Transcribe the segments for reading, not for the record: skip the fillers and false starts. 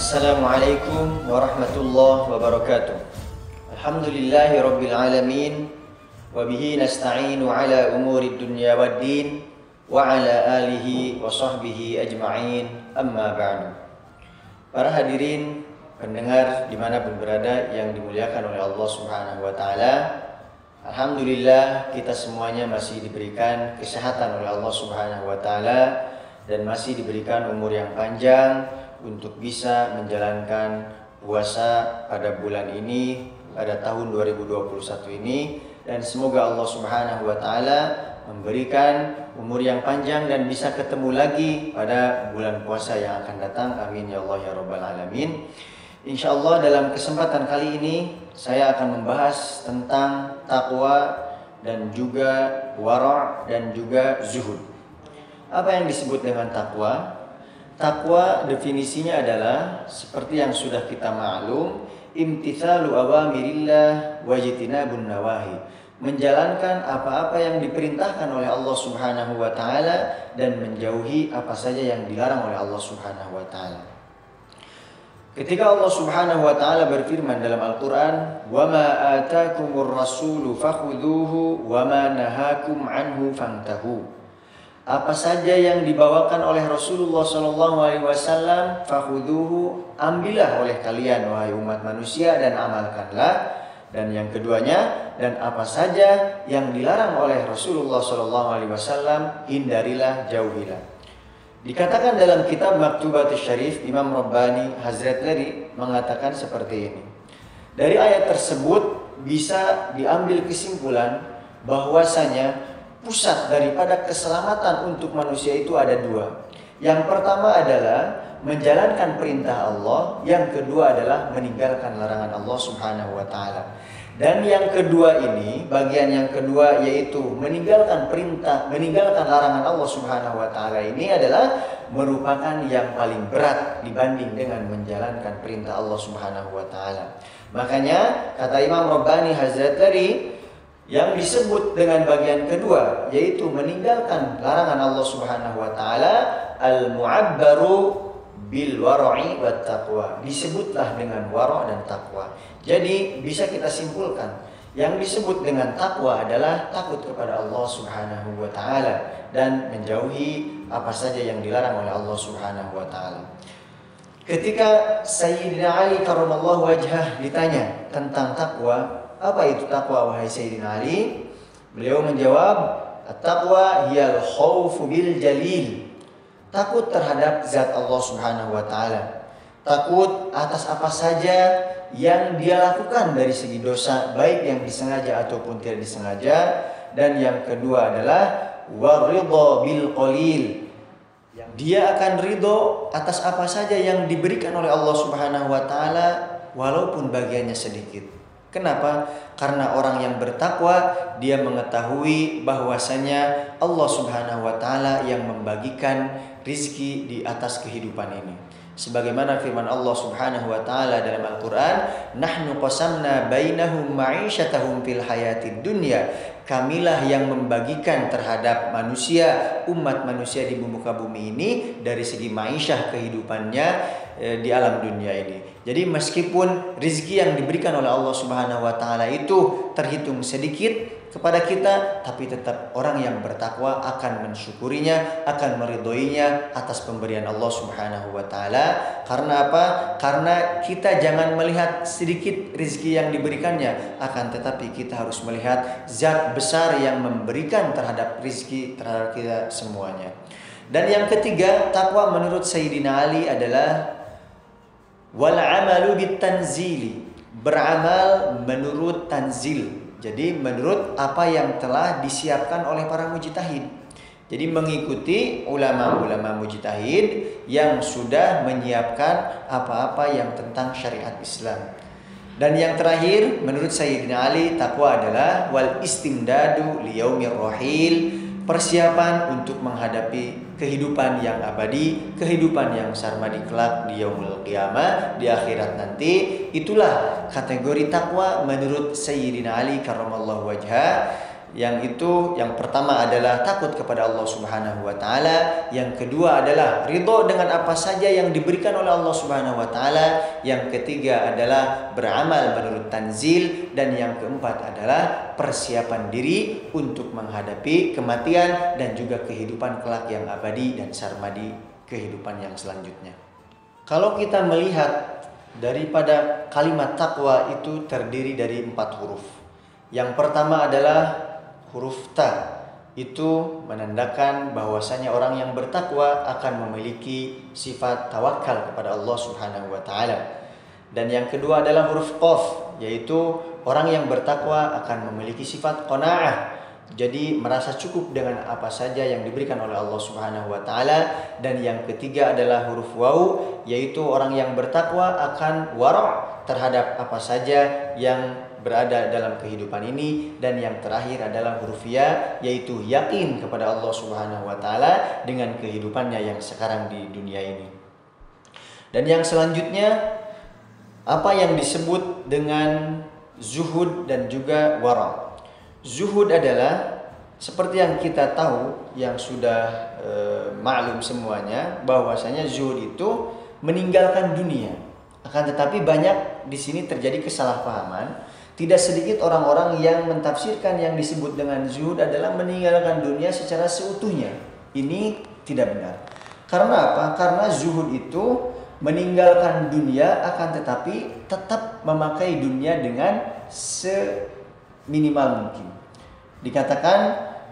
Assalamualaikum warahmatullahi wabarakatuh. Alhamdulillahi rabbil alamin. Wabihi nasta'inu ala umuri dunya waddin. Wa ala alihi wa sahbihi ajma'in. Amma ba'du. Para hadirin pendengar dimanapun berada yang dimuliakan oleh Allah subhanahu wa ta'ala, alhamdulillah kita semuanya masih diberikan kesehatan oleh Allah subhanahu wa ta'ala dan masih diberikan umur yang panjang untuk bisa menjalankan puasa pada bulan ini, pada tahun 2021 ini, dan semoga Allah Subhanahu wa taala memberikan umur yang panjang dan bisa ketemu lagi pada bulan puasa yang akan datang. Amin ya Allah ya rabbal alamin. Insyaallah dalam kesempatan kali ini saya akan membahas tentang takwa dan juga wara' dan juga zuhud. Apa yang disebut dengan takwa? Takwa definisinya adalah seperti yang sudah kita maklum, imtitsalu awamirillah wajtinabun nawahi. Menjalankan apa-apa yang diperintahkan oleh Allah Subhanahu wa taala dan menjauhi apa saja yang dilarang oleh Allah Subhanahu wa taala. Ketika Allah Subhanahu wa taala berfirman dalam Al-Qur'an, "Wa ma atakumur rasulu fakhudhuhu wa ma nahakum anhu fantahu." Apa saja yang dibawakan oleh Rasulullah SAW, fakhuduhu, ambillah oleh kalian wahai umat manusia dan amalkanlah. Dan yang keduanya, dan apa saja yang dilarang oleh Rasulullah SAW, hindarilah, jauhilah. Dikatakan dalam kitab Maktubatus Syarif, Imam Rabbani Hazrat Dari mengatakan seperti ini. Dari ayat tersebut bisa diambil kesimpulan bahwasanya pusat daripada keselamatan untuk manusia itu ada dua. Yang pertama adalah menjalankan perintah Allah, yang kedua adalah meninggalkan larangan Allah Subhanahu wa taala. Dan yang kedua ini, bagian yang kedua yaitu meninggalkan perintah, meninggalkan larangan Allah Subhanahu wa taala ini adalah merupakan yang paling berat dibanding dengan menjalankan perintah Allah Subhanahu wa taala. Makanya kata Imam Rabbani Hazrat Dari, yang disebut dengan bagian kedua yaitu meninggalkan larangan Allah Subhanahu wa taala, al-mu'abbaru bil wara'i wat taqwa. Disebutlah dengan wara' dan takwa. Jadi bisa kita simpulkan yang disebut dengan takwa adalah takut kepada Allah Subhanahu wa taala dan menjauhi apa saja yang dilarang oleh Allah Subhanahu wa taala. Ketika Sayyidina Ali karramallahu wajhah ditanya tentang takwa, apa itu takwa wahai Sayyidina Ali? Beliau menjawab, at-taqwa hiyal khaufu bil jalil. Takut terhadap zat Allah Subhanahu wa taala. Takut atas apa saja yang dia lakukan dari segi dosa, baik yang disengaja ataupun tidak disengaja. Dan yang kedua adalah waridha bil qalil. Dia akan ridho atas apa saja yang diberikan oleh Allah Subhanahu wa taala walaupun bagiannya sedikit. Kenapa? Karena orang yang bertakwa dia mengetahui bahwasanya Allah Subhanahu wa taala yang membagikan rizki di atas kehidupan ini. Sebagaimana firman Allah Subhanahu wa taala dalam Al-Qur'an, "Nahnu qasamna bainahum ma'isyatahum fil hayatid dunya." Kamilah yang membagikan terhadap manusia, umat manusia di muka bumi ini dari segi ma'isyah kehidupannya di alam dunia ini. Jadi meskipun rizki yang diberikan oleh Allah Subhanahu wa taala itu terhitung sedikit kepada kita, tapi tetap orang yang bertakwa akan mensyukurinya, akan meridhoinya atas pemberian Allah Subhanahu wa taala. Karena apa? Karena kita jangan melihat sedikit rizki yang diberikannya, akan tetapi kita harus melihat zat besar yang memberikan terhadap rizki terhadap kita semuanya. Dan yang ketiga, takwa menurut Sayyidina Ali adalah wal amalu bit tanzili, beramal menurut tanzil. Jadi menurut apa yang telah disiapkan oleh para mujtahid. Jadi mengikuti ulama-ulama mujtahid yang sudah menyiapkan apa-apa yang tentang syariat Islam. Dan yang terakhir menurut Sayyidina Ali, takwa adalah wal istimdadu liyaumir rahil, persiapan untuk menghadapi kehidupan yang abadi, kehidupan yang sarmadi kelak di yaumul qiyamah, di akhirat nanti. Itulah kategori takwa menurut Sayyidina Ali karramallahu wajhah. Yang itu yang pertama adalah takut kepada Allah Subhanahu wa taala, yang kedua adalah ridho dengan apa saja yang diberikan oleh Allah Subhanahu wa taala, yang ketiga adalah beramal menurut tanzil, dan yang keempat adalah persiapan diri untuk menghadapi kematian dan juga kehidupan kelak yang abadi dan sarmadi, kehidupan yang selanjutnya. Kalau kita melihat daripada kalimat takwa itu terdiri dari 4 huruf. Yang pertama adalah huruf ta, itu menandakan bahwasanya orang yang bertakwa akan memiliki sifat tawakal kepada Allah Subhanahu wa taala. Dan yang kedua adalah huruf qaf, yaitu orang yang bertakwa akan memiliki sifat qanaah. Jadi merasa cukup dengan apa saja yang diberikan oleh Allah Subhanahu wa taala. Dan yang ketiga adalah huruf waw, yaitu orang yang bertakwa akan wara' terhadap apa saja yang berada dalam kehidupan ini. Dan yang terakhir adalah huruf ya, yaitu yakin kepada Allah Subhanahu wa taala dengan kehidupannya yang sekarang di dunia ini. Dan yang selanjutnya, apa yang disebut dengan zuhud dan juga wara'. Zuhud adalah seperti yang kita tahu, yang sudah maklum semuanya, bahwasanya zuhud itu meninggalkan dunia. Akan tetapi banyak di sini terjadi kesalahpahaman. Tidak sedikit orang-orang yang mentafsirkan yang disebut dengan zuhud adalah meninggalkan dunia secara seutuhnya. Ini tidak benar. Karena apa? Karena zuhud itu meninggalkan dunia, akan tetapi tetap memakai dunia dengan seminimal mungkin. Dikatakan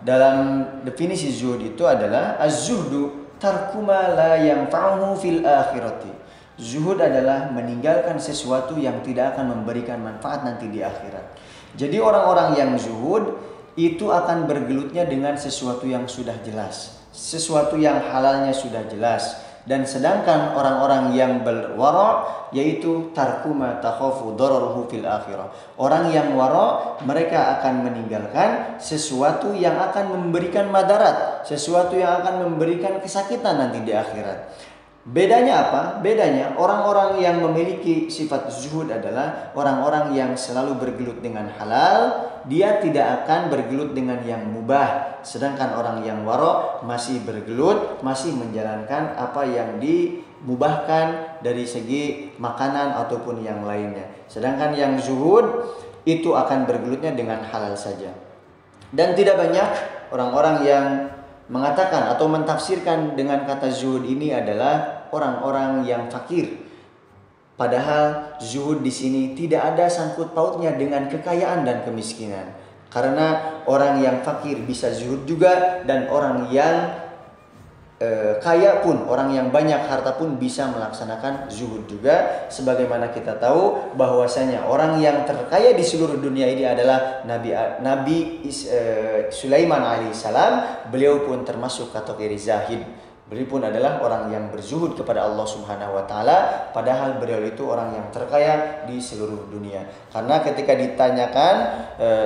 dalam definisi zuhud itu adalah az-zuhdu tarku ma la yanfa'uhu fil akhirati. Zuhud adalah meninggalkan sesuatu yang tidak akan memberikan manfaat nanti di akhirat. Jadi orang-orang yang zuhud itu akan bergelutnya dengan sesuatu yang sudah jelas, sesuatu yang halalnya sudah jelas. Dan sedangkan orang-orang yang berwara' yaitu tarku ma takhafu dararuhu fil akhirah. Orang yang wara' mereka akan meninggalkan sesuatu yang akan memberikan madarat, sesuatu yang akan memberikan kesakitan nanti di akhirat. Bedanya apa? Bedanya orang-orang yang memiliki sifat zuhud adalah orang-orang yang selalu bergelut dengan halal, dia tidak akan bergelut dengan yang mubah. Sedangkan orang yang wara' masih bergelut, masih menjalankan apa yang dimubahkan dari segi makanan ataupun yang lainnya. Sedangkan yang zuhud itu akan bergelutnya dengan halal saja. Dan tidak banyak orang-orang yang mengatakan atau mentafsirkan dengan kata zuhud ini adalah orang-orang yang fakir. Padahal zuhud di sini tidak ada sangkut pautnya dengan kekayaan dan kemiskinan. Karena orang yang fakir bisa zuhud juga, dan orang yang kaya pun, orang yang banyak harta pun bisa melaksanakan zuhud juga. Sebagaimana kita tahu bahwasanya orang yang terkaya di seluruh dunia ini adalah Nabi Sulaiman alaihissalam. Beliau pun termasuk kategori zahid. Beliau pun adalah orang yang berzuhud kepada Allah Subhanahu wa taala, padahal beliau itu orang yang terkaya di seluruh dunia. Karena ketika ditanyakan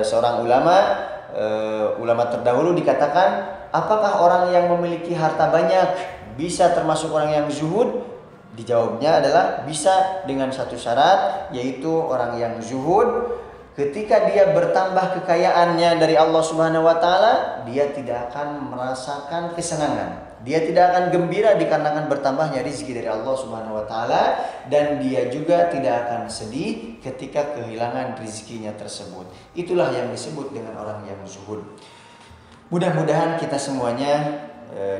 seorang ulama terdahulu dikatakan, apakah orang yang memiliki harta banyak bisa termasuk orang yang zuhud? Dijawabnya adalah bisa dengan satu syarat, yaitu orang yang zuhud ketika dia bertambah kekayaannya dari Allah Subhanahu wa taala, dia tidak akan merasakan kesenangan. Dia tidak akan gembira dikarenakan bertambahnya rezeki dari Allah Subhanahu wa taala, dan dia juga tidak akan sedih ketika kehilangan rezekinya tersebut. Itulah yang disebut dengan orang yang zuhud. Mudah-mudahan kita semuanya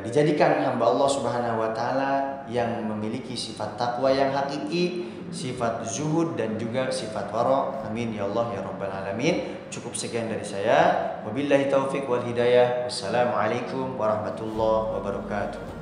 dijadikan hamba Allah Subhanahu wa taala yang memiliki sifat takwa yang hakiki, sifat zuhud dan juga sifat wara'. Amin ya Allah ya rabbal alamin. Cukup sekian dari saya. Wabillahi taufik wal hidayah. Wassalamualaikum warahmatullahi wabarakatuh.